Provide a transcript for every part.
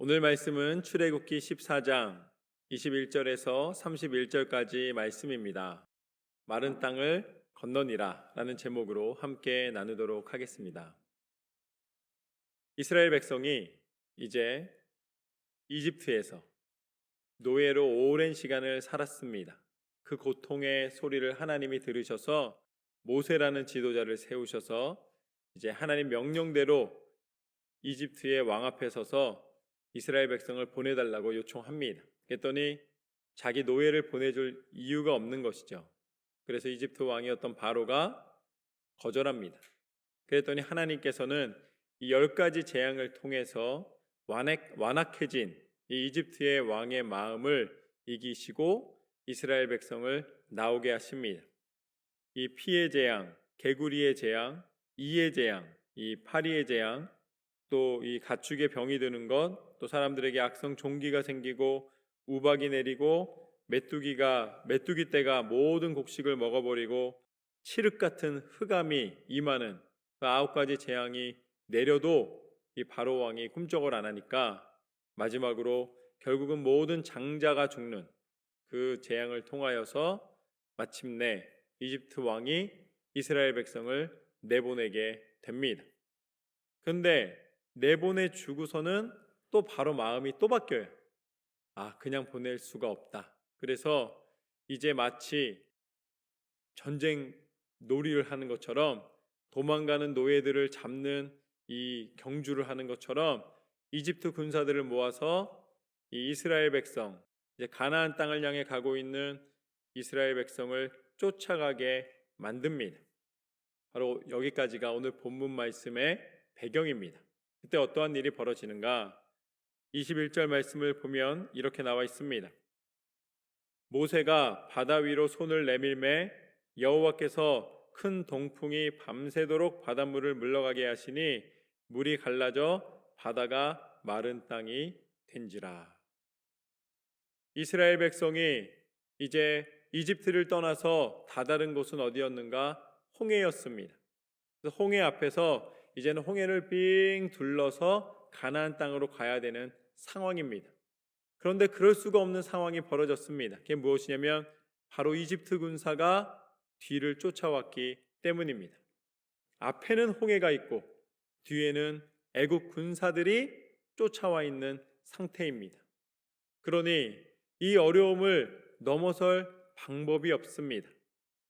오늘 말씀은 출애굽기 14장 21절에서 31절까지 말씀입니다. 마른 땅을 건너니라 라는 제목으로 함께 나누도록 하겠습니다. 이스라엘 백성이 이제 이집트에서 노예로 오랜 시간을 살았습니다. 그 고통의 소리를 하나님이 들으셔서 모세라는 지도자를 세우셔서 이제 하나님 명령대로 이집트의 왕 앞에 서서 이스라엘 백성을 보내달라고 요청합니다. 그랬더니 자기 노예를 보내줄 이유가 없는 것이죠. 그래서 이집트 왕이었던 바로가 거절합니다. 그랬더니 하나님께서는 이 10가지 재앙을 통해서 완악해진 이 이집트의 왕의 마음을 이기시고 이스라엘 백성을 나오게 하십니다. 이 피의 재앙, 개구리의 재앙, 이의 재앙, 이 파리의 재앙, 또 이 가축의 병이 드는 것, 또 사람들에게 악성 종기가 생기고 우박이 내리고 메뚜기 떼가 모든 곡식을 먹어버리고 칠흑 같은 흑암이 임하는 그 9가지 재앙이 내려도 이 바로 왕이 꿈쩍을 안 하니까 마지막으로 결국은 모든 장자가 죽는 그 재앙을 통하여서 마침내 이집트 왕이 이스라엘 백성을 내보내게 됩니다. 그런데 내보내주고서는 또 바로 마음이 또 바뀌어요. 그냥 보낼 수가 없다. 그래서 이제 마치 전쟁 놀이를 하는 것처럼, 도망가는 노예들을 잡는 이 경주를 하는 것처럼 이집트 군사들을 모아서 이 이스라엘 백성, 이제 가나안 땅을 향해 가고 있는 이스라엘 백성을 쫓아가게 만듭니다. 바로 여기까지가 오늘 본문 말씀의 배경입니다. 그때 어떠한 일이 벌어지는가? 21절 말씀을 보면 이렇게 나와 있습니다. 모세가 바다 위로 손을 내밀매 여호와께서 큰 동풍이 밤새도록 바닷물을 물러가게 하시니 물이 갈라져 바다가 마른 땅이 된지라. 이스라엘 백성이 이제 이집트를 떠나서 다다른 곳은 어디였는가? 홍해였습니다. 그래서 홍해 앞에서 이제는 홍해를 빙 둘러서 가나안 땅으로 가야 되는 상황입니다. 그런데 그럴 수가 없는 상황이 벌어졌습니다. 그게 무엇이냐면 바로 이집트 군사가 뒤를 쫓아왔기 때문입니다. 앞에는 홍해가 있고 뒤에는 애국 군사들이 쫓아와 있는 상태입니다. 그러니 이 어려움을 넘어설 방법이 없습니다.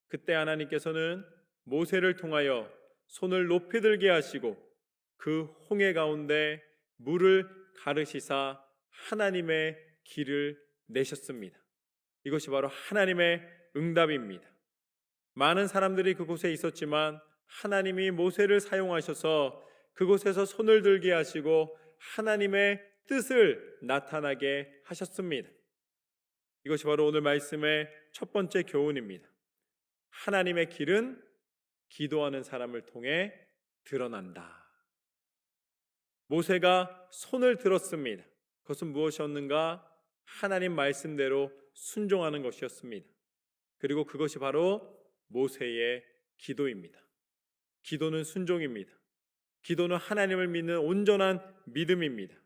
그때 하나님께서는 모세를 통하여 손을 높이 들게 하시고 그 홍해 가운데 물을 가르시사 하나님의 길을 내셨습니다. 이것이 바로 하나님의 응답입니다. 많은 사람들이 그곳에 있었지만 하나님이 모세를 사용하셔서 그곳에서 손을 들게 하시고 하나님의 뜻을 나타나게 하셨습니다. 이것이 바로 오늘 말씀의 첫 번째 교훈입니다. 하나님의 길은 기도하는 사람을 통해 드러난다. 모세가 손을 들었습니다. 그것은 무엇이었는가? 하나님 말씀대로 순종하는 것이었습니다. 그리고 그것이 바로 모세의 기도입니다. 기도는 순종입니다. 기도는 하나님을 믿는 온전한 믿음입니다.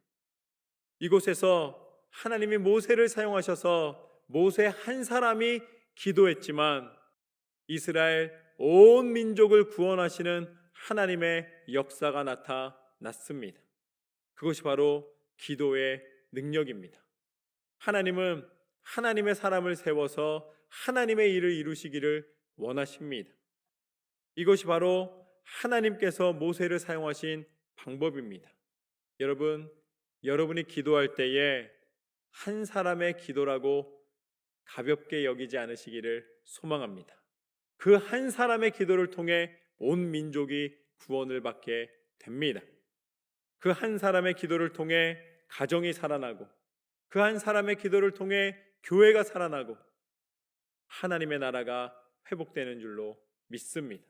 이곳에서 하나님이 모세를 사용하셔서 모세 한 사람이 기도했지만 이스라엘 온 민족을 구원하시는 하나님의 역사가 나타났습니다. 그것이 바로 기도의 능력입니다. 하나님은 하나님의 사람을 세워서 하나님의 일을 이루시기를 원하십니다. 이것이 바로 하나님께서 모세를 사용하신 방법입니다. 여러분이 기도할 때에 한 사람의 기도라고 가볍게 여기지 않으시기를 소망합니다. 그 한 사람의 기도를 통해 온 민족이 구원을 받게 됩니다. 그 한 사람의 기도를 통해 가정이 살아나고 그 한 사람의 기도를 통해 교회가 살아나고 하나님의 나라가 회복되는 줄로 믿습니다.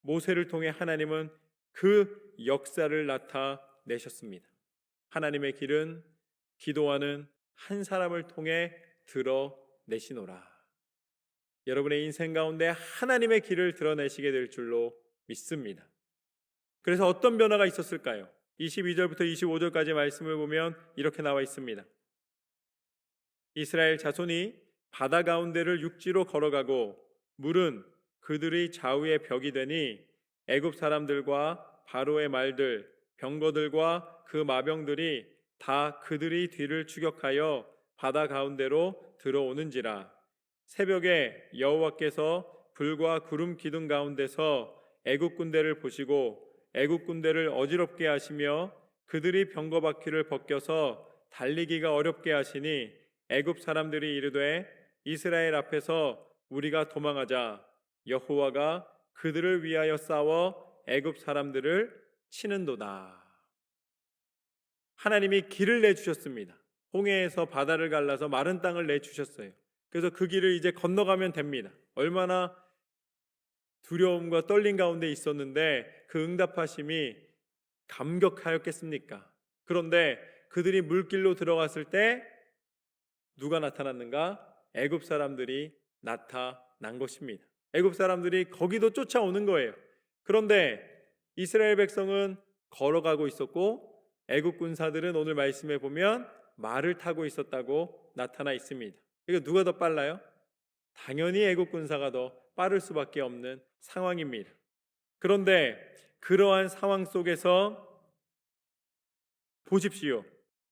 모세를 통해 하나님은 그 역사를 나타내셨습니다. 하나님의 길은 기도하는 한 사람을 통해 드러내시노라. 여러분의 인생 가운데 하나님의 길을 드러내시게 될 줄로 믿습니다. 그래서 어떤 변화가 있었을까요? 22절부터 25절까지 말씀을 보면 이렇게 나와 있습니다. 이스라엘 자손이 바다 가운데를 육지로 걸어가고 물은 그들의 좌우의 벽이 되니 애굽 사람들과 바로의 말들, 병거들과 그 마병들이 다 그들의 뒤를 추격하여 바다 가운데로 들어오는지라. 새벽에 여호와께서 불과 구름 기둥 가운데서 애굽 군대를 보시고 애굽 군대를 어지럽게 하시며 그들이 병거 바퀴를 벗겨서 달리기가 어렵게 하시니 애굽 사람들이 이르되 이스라엘 앞에서 우리가 도망하자. 여호와가 그들을 위하여 싸워 애굽 사람들을 치는도다. 하나님이 길을 내주셨습니다. 홍해에서 바다를 갈라서 마른 땅을 내주셨어요. 그래서 그 길을 이제 건너가면 됩니다. 얼마나 두려움과 떨림 가운데 있었는데 그 응답하심이 감격하였겠습니까? 그런데 그들이 물길로 들어갔을 때 누가 나타났는가? 애굽 사람들이 나타난 것입니다. 애굽 사람들이 거기도 쫓아오는 거예요. 그런데 이스라엘 백성은 걸어가고 있었고 애굽 군사들은 오늘 말씀에 보면 말을 타고 있었다고 나타나 있습니다. 이거 누가 더 빨라요? 당연히 애굽 군사가 더 빠를 수밖에 없는 상황입니다. 그런데 그러한 상황 속에서 보십시오.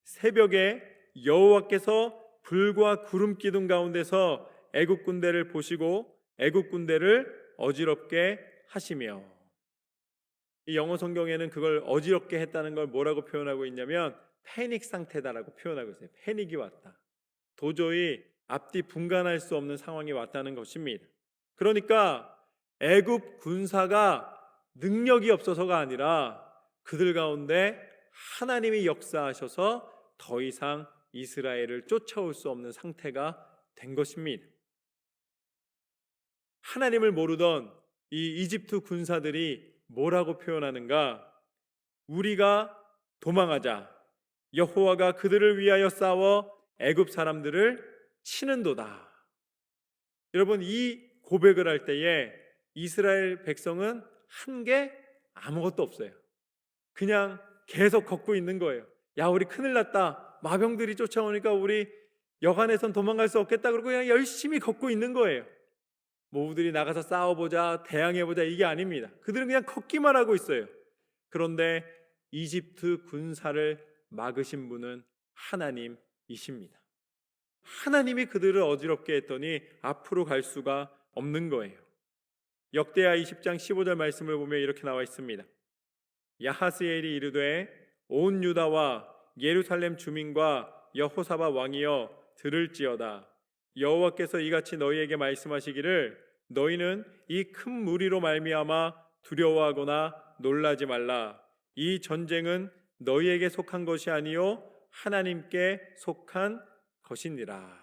새벽에 여호와께서 불과 구름 기둥 가운데서 애굽 군대를 보시고 애굽 군대를 어지럽게 하시며, 이 영어 성경에는 그걸 어지럽게 했다는 걸 뭐라고 표현하고 있냐면 패닉 상태다라고 표현하고 있어요. 패닉이 왔다. 도저히 앞뒤 분간할 수 없는 상황이 왔다는 것입니다. 그러니까 애굽 군사가 능력이 없어서가 아니라 그들 가운데 하나님이 역사하셔서 더 이상 이스라엘을 쫓아올 수 없는 상태가 된 것입니다. 하나님을 모르던 이 이집트 군사들이 뭐라고 표현하는가? 우리가 도망하자. 여호와가 그들을 위하여 싸워 애굽 사람들을 치는도다. 여러분, 이 고백을 할 때에 이스라엘 백성은 한 게 아무것도 없어요. 그냥 계속 걷고 있는 거예요. 야, 우리 큰일 났다. 마병들이 쫓아오니까 우리 여간에선 도망갈 수 없겠다. 그러고 그냥 열심히 걷고 있는 거예요. 모부들이 나가서 싸워보자, 대항해보자, 이게 아닙니다. 그들은 그냥 걷기만 하고 있어요. 그런데 이집트 군사를 막으신 분은 하나님이십니다. 하나님이 그들을 어지럽게 했더니 앞으로 갈 수가 없는 거예요. 역대하 20장 15절 말씀을 보면 이렇게 나와 있습니다. 야하스엘이 이르되 온 유다와 예루살렘 주민과 여호사밧 왕이여 들을지어다. 여호와께서 이같이 너희에게 말씀하시기를 너희는 이 큰 무리로 말미암아 두려워하거나 놀라지 말라. 이 전쟁은 너희에게 속한 것이 아니요 하나님께 속한 것이니라.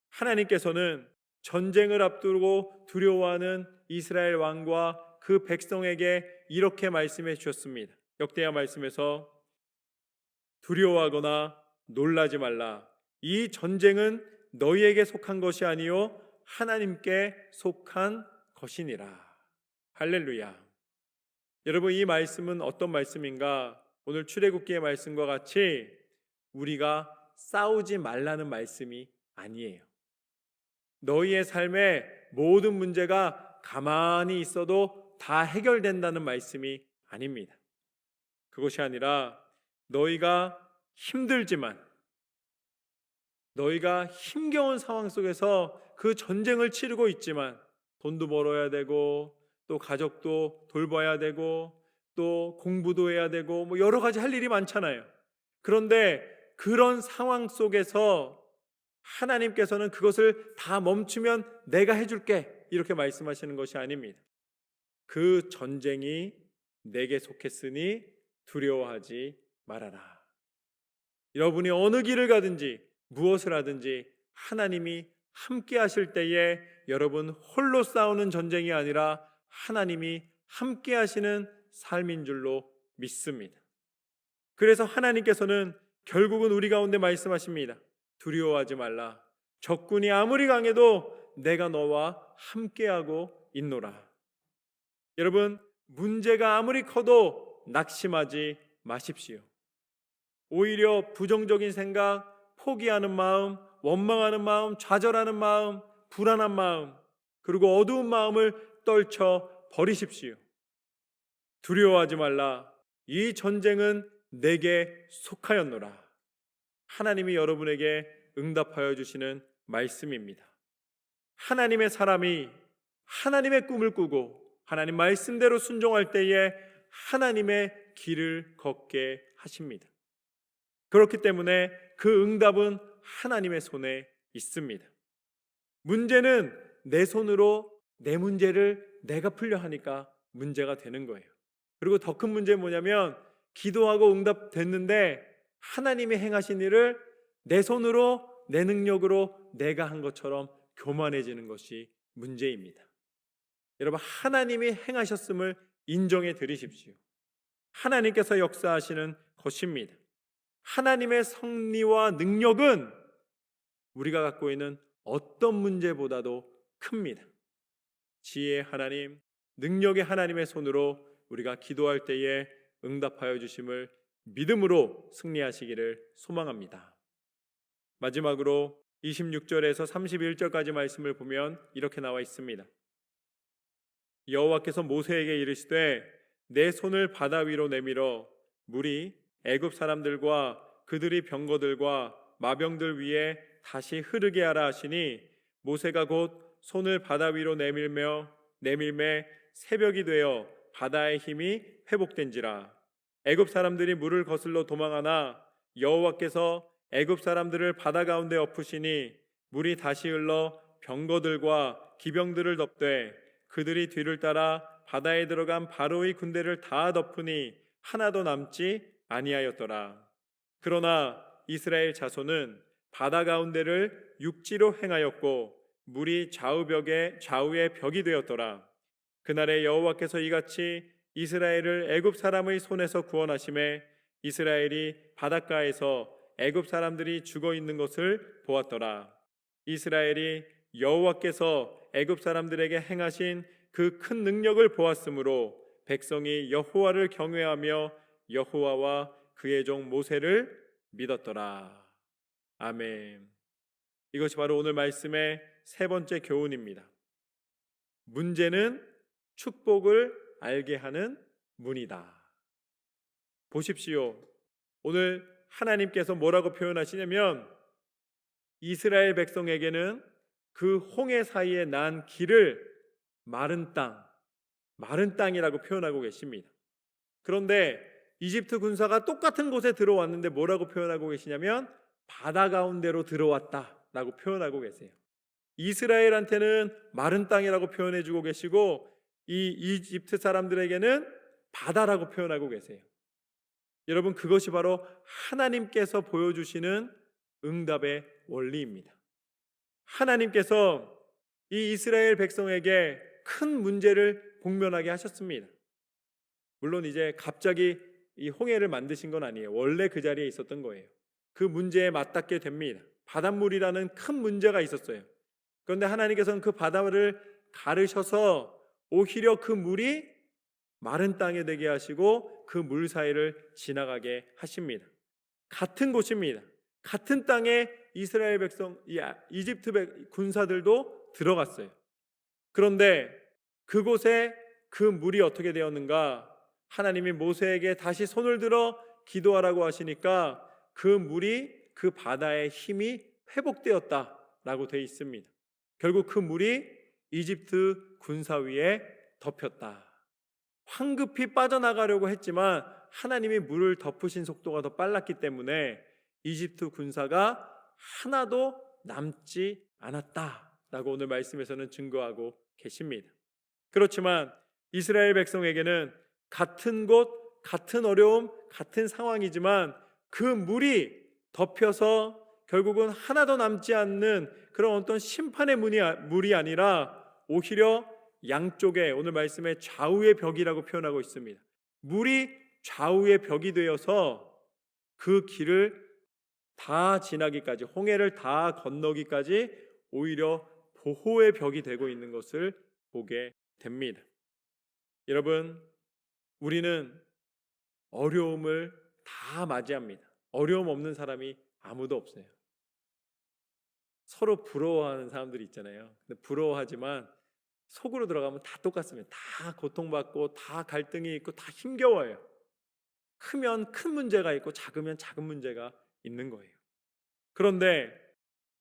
하나님께서는 전쟁을 앞두고 두려워하는 이스라엘 왕과 그 백성에게 이렇게 말씀해 주셨습니다. 역대하 말씀에서 두려워하거나 놀라지 말라. 이 전쟁은 너희에게 속한 것이 아니요 하나님께 속한 것이니라. 할렐루야. 여러분, 이 말씀은 어떤 말씀인가? 오늘 출애굽기의 말씀과 같이 우리가 싸우지 말라는 말씀이 아니에요. 너희의 삶에 모든 문제가 가만히 있어도 다 해결된다는 말씀이 아닙니다. 그것이 아니라 너희가 힘들지만, 너희가 힘겨운 상황 속에서 그 전쟁을 치르고 있지만 돈도 벌어야 되고 또 가족도 돌봐야 되고 또 공부도 해야 되고 뭐 여러 가지 할 일이 많잖아요. 그런데 그런 상황 속에서 하나님께서는 그것을 다 멈추면 내가 해줄게 이렇게 말씀하시는 것이 아닙니다. 그 전쟁이 내게 속했으니 두려워하지 말아라. 여러분이 어느 길을 가든지 무엇을 하든지 하나님이 함께 하실 때에 여러분 홀로 싸우는 전쟁이 아니라 하나님이 함께 하시는 삶인 줄로 믿습니다. 그래서 하나님께서는 결국은 우리 가운데 말씀하십니다. 두려워하지 말라. 적군이 아무리 강해도 내가 너와 함께하고 있노라. 여러분, 문제가 아무리 커도 낙심하지 마십시오. 오히려 부정적인 생각, 포기하는 마음, 원망하는 마음, 좌절하는 마음, 불안한 마음, 그리고 어두운 마음을 떨쳐 버리십시오. 두려워하지 말라. 이 전쟁은 내게 속하였노라. 하나님이 여러분에게 응답하여 주시는 말씀입니다. 하나님의 사람이 하나님의 꿈을 꾸고 하나님 말씀대로 순종할 때에 하나님의 길을 걷게 하십니다. 그렇기 때문에 그 응답은 하나님의 손에 있습니다. 문제는 내 손으로 내 문제를 내가 풀려 하니까 문제가 되는 거예요. 그리고 더 큰 문제는 뭐냐면 기도하고 응답됐는데 하나님이 행하신 일을 내 손으로 내 능력으로 내가 한 것처럼 교만해지는 것이 문제입니다. 여러분, 하나님이 행하셨음을 인정해 드리십시오. 하나님께서 역사하시는 것입니다. 하나님의 섭리와 능력은 우리가 갖고 있는 어떤 문제보다도 큽니다. 지혜의 하나님, 능력의 하나님의 손으로 우리가 기도할 때에 응답하여 주심을 믿음으로 승리하시기를 소망합니다. 마지막으로 26절에서 31절까지 말씀을 보면 이렇게 나와 있습니다. 여호와께서 모세에게 이르시되 내 손을 바다 위로 내밀어 물이 애굽 사람들과 그들의 병거들과 마병들 위에 다시 흐르게 하라 하시니 모세가 곧 손을 바다 위로 내밀매 새벽이 되어 바다의 힘이 회복된지라. 애굽 사람들이 물을 거슬러 도망하나 여호와께서 애굽 사람들을 바다 가운데 엎으시니 물이 다시 흘러 병거들과 기병들을 덮되 그들이 뒤를 따라 바다에 들어간 바로의 군대를 다 덮으니 하나도 남지 아니하였더라. 그러나 이스라엘 자손은 바다 가운데를 육지로 행하였고 물이 좌우의 벽이 되었더라. 그날에 여호와께서 이같이 이스라엘을 애굽 사람의 손에서 구원하심에 이스라엘이 바닷가에서 애굽 사람들이 죽어 있는 것을 보았더라. 이스라엘이 여호와께서 애굽 사람들에게 행하신 그 큰 능력을 보았으므로 백성이 여호와를 경외하며 여호와와 그의 종 모세를 믿었더라. 아멘. 이것이 바로 오늘 말씀의 세 번째 교훈입니다. 문제는 축복을 알게 하는 문이다. 보십시오. 오늘 하나님께서 뭐라고 표현하시냐면 이스라엘 백성에게는 그 홍해 사이에 난 길을 마른 땅이라고 표현하고 계십니다. 그런데 이집트 군사가 똑같은 곳에 들어왔는데 뭐라고 표현하고 계시냐면 바다 가운데로 들어왔다라고 표현하고 계세요. 이스라엘한테는 마른 땅이라고 표현해주고 계시고 이 이집트 사람들에게는 바다라고 표현하고 계세요. 여러분, 그것이 바로 하나님께서 보여주시는 응답의 원리입니다. 하나님께서 이 이스라엘 백성에게 큰 문제를 복면하게 하셨습니다. 물론 이제 갑자기 이 홍해를 만드신 건 아니에요. 원래 그 자리에 있었던 거예요. 그 문제에 맞닿게 됩니다. 바닷물이라는 큰 문제가 있었어요. 그런데 하나님께서는 그 바다를 가르셔서 오히려 그 물이 마른 땅에 되게 하시고 그 물 사이를 지나가게 하십니다. 같은 곳입니다. 같은 땅에 이스라엘 백성, 이집트 군사들도 들어갔어요. 그런데 그곳에 그 물이 어떻게 되었는가? 하나님이 모세에게 다시 손을 들어 기도하라고 하시니까 그 물이 그 바다의 힘이 회복되었다라고 되어 있습니다. 결국 그 물이 이집트 군사 위에 덮였다. 황급히 빠져나가려고 했지만 하나님이 물을 덮으신 속도가 더 빨랐기 때문에 이집트 군사가 하나도 남지 않았다라고 오늘 말씀에서는 증거하고 계십니다. 그렇지만 이스라엘 백성에게는 같은 곳, 같은 어려움, 같은 상황이지만 그 물이 덮여서 결국은 하나도 남지 않는 그런 어떤 심판의 물이 아니라 오히려 양쪽에 오늘 말씀에 좌우의 벽이라고 표현하고 있습니다. 물이 좌우의 벽이 되어서 그 길을 다 지나기까지, 홍해를 다 건너기까지 오히려 보호의 벽이 되고 있는 것을 보게 됩니다. 여러분, 우리는 어려움을 다 맞이합니다. 어려움 없는 사람이 아무도 없어요. 서로 부러워하는 사람들이 있잖아요. 근데 부러워하지만 속으로 들어가면 다 똑같습니다. 다 고통받고 다 갈등이 있고 다 힘겨워요. 크면 큰 문제가 있고 작으면 작은 문제가 있는 거예요. 그런데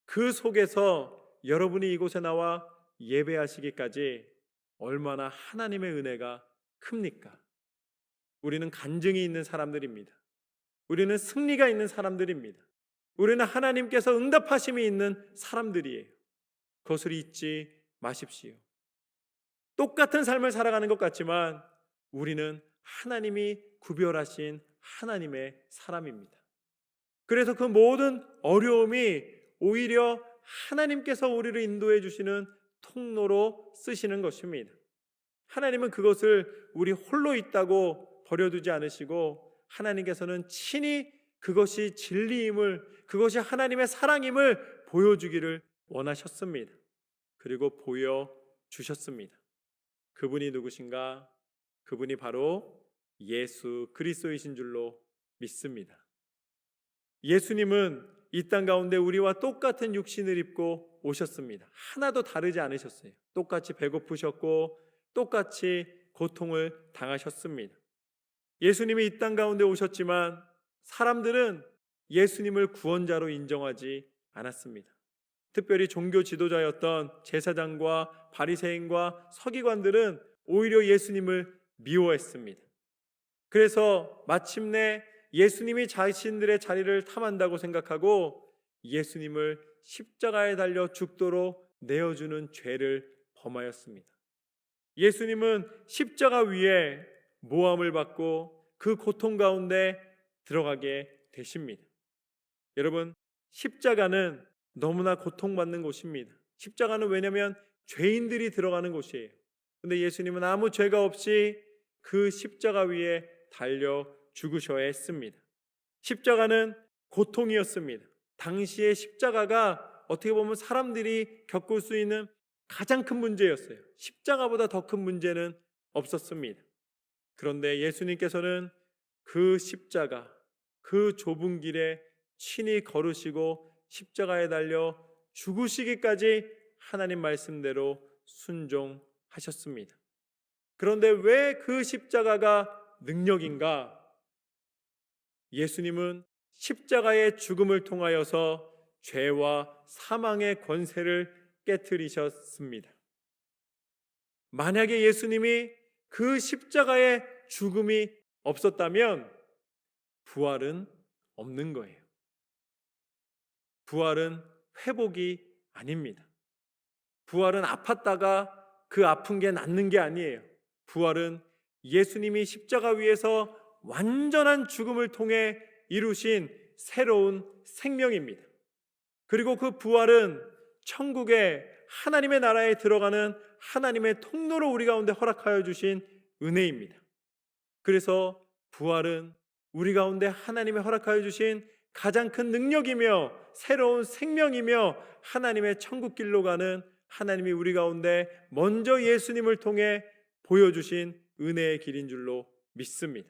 그 속에서 여러분이 이곳에 나와 예배하시기까지 얼마나 하나님의 은혜가 큽니까? 우리는 간증이 있는 사람들입니다. 우리는 승리가 있는 사람들입니다. 우리는 하나님께서 응답하심이 있는 사람들이에요. 그것을 잊지 마십시오. 똑같은 삶을 살아가는 것 같지만 우리는 하나님이 구별하신 하나님의 사람입니다. 그래서 그 모든 어려움이 오히려 하나님께서 우리를 인도해 주시는 통로로 쓰시는 것입니다. 하나님은 그것을 우리 홀로 있다고 버려두지 않으시고 하나님께서는 친히 그것이 진리임을, 그것이 하나님의 사랑임을 보여주기를 원하셨습니다. 그리고 보여주셨습니다. 그분이 누구신가? 그분이 바로 예수 그리스도이신 줄로 믿습니다. 예수님은 이 땅 가운데 우리와 똑같은 육신을 입고 오셨습니다. 하나도 다르지 않으셨어요. 똑같이 배고프셨고 똑같이 고통을 당하셨습니다. 예수님이 이 땅 가운데 오셨지만 사람들은 예수님을 구원자로 인정하지 않았습니다. 특별히 종교 지도자였던 제사장과 바리새인과 서기관들은 오히려 예수님을 미워했습니다. 그래서 마침내 예수님이 자신들의 자리를 탐한다고 생각하고 예수님을 십자가에 달려 죽도록 내어주는 죄를 범하였습니다. 예수님은 십자가 위에 모함을 받고 그 고통 가운데 들어가게 되십니다. 여러분, 십자가는 너무나 고통받는 곳입니다. 십자가는 왜냐하면 죄인들이 들어가는 곳이에요. 근데 예수님은 아무 죄가 없이 그 십자가 위에 달려 죽으셔야 했습니다. 십자가는 고통이었습니다. 당시의 십자가가 어떻게 보면 사람들이 겪을 수 있는 가장 큰 문제였어요. 십자가보다 더 큰 문제는 없었습니다. 그런데 예수님께서는 그 십자가, 그 좁은 길에 친히 걸으시고 십자가에 달려 죽으시기까지 하나님 말씀대로 순종하셨습니다. 그런데 왜 그 십자가가 능력인가? 예수님은 십자가의 죽음을 통하여서 죄와 사망의 권세를 깨트리셨습니다. 만약에 예수님이 그 십자가의 죽음이 없었다면 부활은 없는 거예요. 부활은 회복이 아닙니다. 부활은 아팠다가 그 아픈 게 낫는 게 아니에요. 부활은 예수님이 십자가 위에서 완전한 죽음을 통해 이루신 새로운 생명입니다. 그리고 그 부활은 천국의 하나님의 나라에 들어가는 하나님의 통로로 우리 가운데 허락하여 주신 은혜입니다. 그래서 부활은 우리 가운데 하나님이 허락하여 주신 가장 큰 능력이며 새로운 생명이며 하나님의 천국길로 가는 하나님이 우리 가운데 먼저 예수님을 통해 보여주신 은혜의 길인 줄로 믿습니다.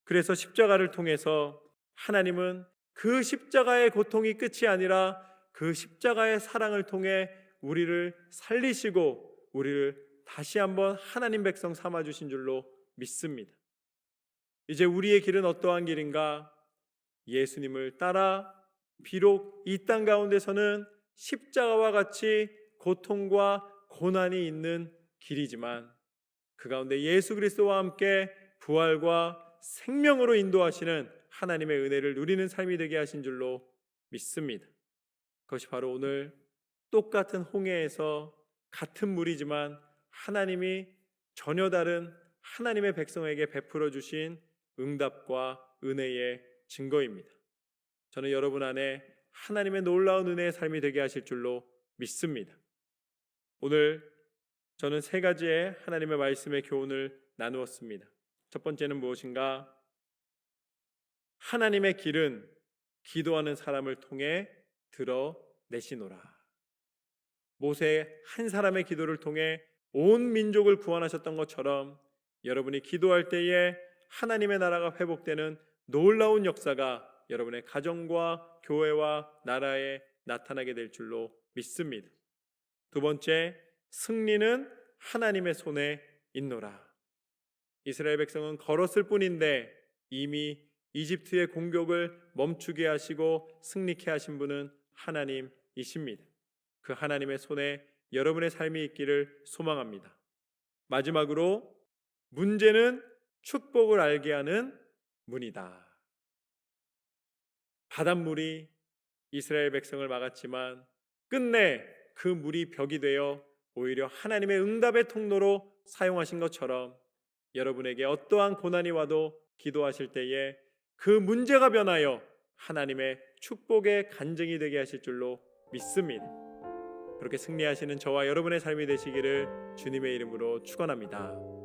그래서 십자가를 통해서 하나님은 그 십자가의 고통이 끝이 아니라 그 십자가의 사랑을 통해 우리를 살리시고 우리를 다시 한번 하나님 백성 삼아주신 줄로 믿습니다. 이제 우리의 길은 어떠한 길인가? 예수님을 따라 비록 이 땅 가운데서는 십자가와 같이 고통과 고난이 있는 길이지만 그 가운데 예수 그리스도와 함께 부활과 생명으로 인도하시는 하나님의 은혜를 누리는 삶이 되게 하신 줄로 믿습니다. 그것이 바로 오늘 똑같은 홍해에서 같은 물이지만 하나님이 전혀 다른 하나님의 백성에게 베풀어 주신 응답과 은혜의 증거입니다. 저는 여러분 안에 하나님의 놀라운 은혜의 삶이 되게 하실 줄로 믿습니다. 오늘 저는 세 가지의 하나님의 말씀의 교훈을 나누었습니다. 첫 번째는 무엇인가? 하나님의 길은 기도하는 사람을 통해 드러내시노라. 모세 한 사람의 기도를 통해 온 민족을 구원하셨던 것처럼 여러분이 기도할 때에 하나님의 나라가 회복되는 놀라운 역사가 여러분의 가정과 교회와 나라에 나타나게 될 줄로 믿습니다. 두 번째, 승리는 하나님의 손에 있노라. 이스라엘 백성은 걸었을 뿐인데 이미 이집트의 공격을 멈추게 하시고 승리케 하신 분은 하나님이십니다. 그 하나님의 손에 여러분의 삶이 있기를 소망합니다. 마지막으로, 문제는 축복을 알게 하는 문이다. 바닷물이 이스라엘 백성을 막았지만 끝내 그 물이 벽이 되어 오히려 하나님의 응답의 통로로 사용하신 것처럼 여러분에게 어떠한 고난이 와도 기도하실 때에 그 문제가 변하여 하나님의 축복의 간증이 되게 하실 줄로 믿습니다. 그렇게 승리하시는 저와 여러분의 삶이 되시기를 주님의 이름으로 축원합니다.